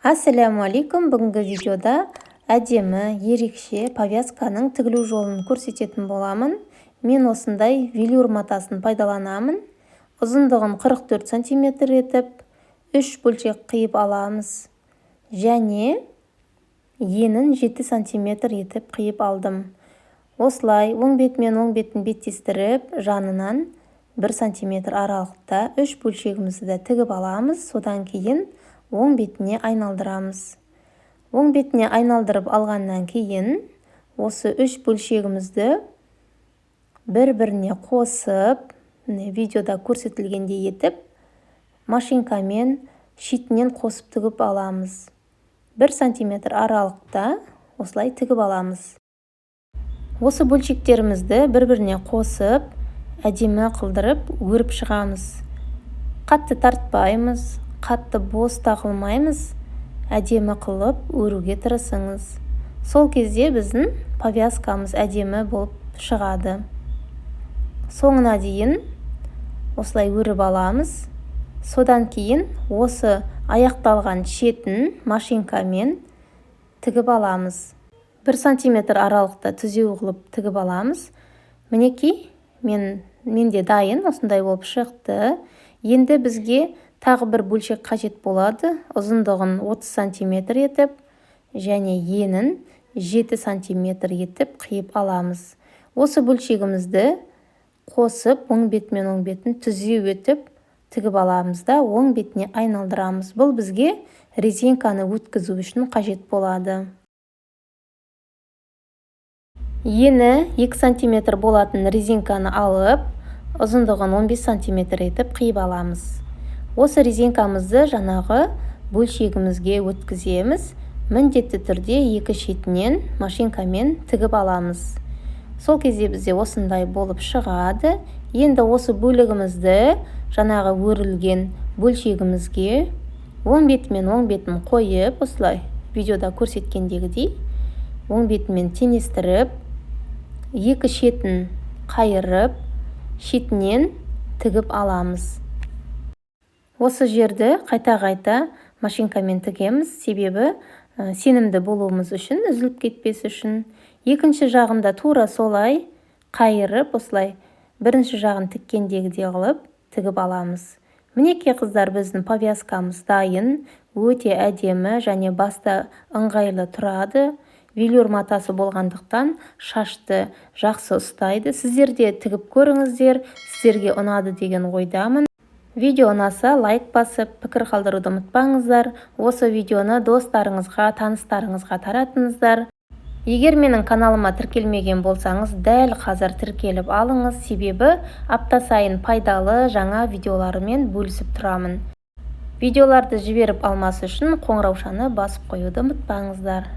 Ассаляму алейкум. Бүгінгі видеода әдемі, ерекше повязканың тігілу жолын көрсететін боламын. Мен осындай велюр матасын пайдаланамын. Ұзындығын 44 см етіп, 3 бөлшек қиып аламыз. Және енін 7 см етіп қиып алдым. Осылай оң бетімен оң бетін беттестіріп, жанынан 1 см аралықта 3 бөлшегімізді тігіп аламыз. Содан кейін оң бетіне айналдырамыз. Оң бетіне айналдырып алғаннан кейін осы 3 бөлшегімізді бір-біріне қосып, видеода көрсетілгендей етіп, машинкамен шетінен қосып тігіп аламыз. 1 см аралықта осылай тігіп аламыз. Осы бөлшектерімізді бір-біріне қосып, әдемі қылдырып өріп шығамыз. Қатты тартпаймыз, қатты бос тағылмаймыз, әдемі қылып өруге тырысыңыз. Сол кезде біздің повязкамыз әдемі болып шығады. Соңына дейін осылай өріп аламыз. Содан кейін осы аяқталған шетін машинкамен тігіп аламыз. 1 см аралықта түзеу қылып тігіп аламыз. Мінекей, менде дайын осындай болып шықты. Енді бізге тағы бір бөлшек қажет болады. Ұзындығын 30 см етіп, және енін 7 см етіп қиып аламыз. Осы бөлшегімізді қосып, оң бетімен оң бетін түзеу етіп тігіп аламыз да оң бетіне айналдырамыз. Бұл бізге резинканы өткізу үшін қажет болады. Ені 2 см болатын резинканы алып, ұзындығын 15 см етіп қиып аламыз. Осы резинкамызды жаңағы бөлшегімізге өткіземіз. Міндетті түрде екі шетінен машинкамен тігіп аламыз. Сол кезде бізде осындай болып шығады. Енді осы бөлігімізді жаңағы өрілген бөлшегімізге оң бетімен оң бетін қойып, осылай видеода көрсеткендегідей оң бетімен теңестіріп, екі шетін қайырып, шетінен тігіп аламыз. Осы жерді қайта-қайта машинкамен тігеміз, себебі сенімді болуымыз үшін, үзіліп кетпес үшін. Екінші жағында тура солай қайырып, осылай бірінші жағын тіккендегідей қылып тігіп аламыз. Мінекей қыздар, біздің повязкамыз дайын, өте әдемі және баста ыңғайлы тұрады. Велюр матасы болғандықтан шашты жақсы ұстайды. Сіздер де тігіп көріңіздер, сіздерге ұнады деген ойдамын. Видео ұнаса лайк басып, пікір қалдыруды ұмытпаңыздар. Осы видеоны достарыңызға, таныстарыңызға таратыңыздар. Егер менің каналыма тіркелмеген болсаңыз, дәл қазір тіркеліп алыңыз, себебі апта сайын пайдалы жаңа видеоларымен бөлісіп тұрамын. Видеоларды жіберіп алмас үшін қоңыраушаны басып қоюды ұмытпаңыздар.